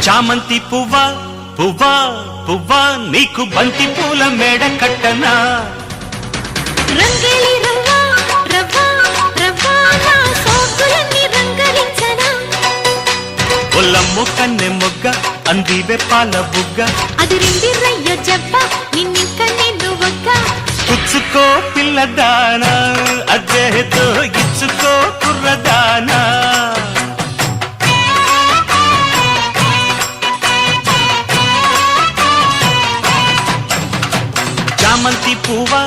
చామంతి పువ్వా పువ్వా పువ్వా నీకు బంతి పూల మేడ కట్టనా రంగేలి రవ్వా రవ్వా రవ్వా నా సోకులన్నీ రంగరించనా ఒల్లమ్ము కన్నె మొగ్గ అందివే పాల బుగ్గ అది రిండి రయ్య జబ్బ నిన్నింక నిన్ను ఒక్క పుచ్చుకో పిల్లదానా అజ్జేతో ఇచ్చుకో కుర్రదానా చామంతి పువ్వా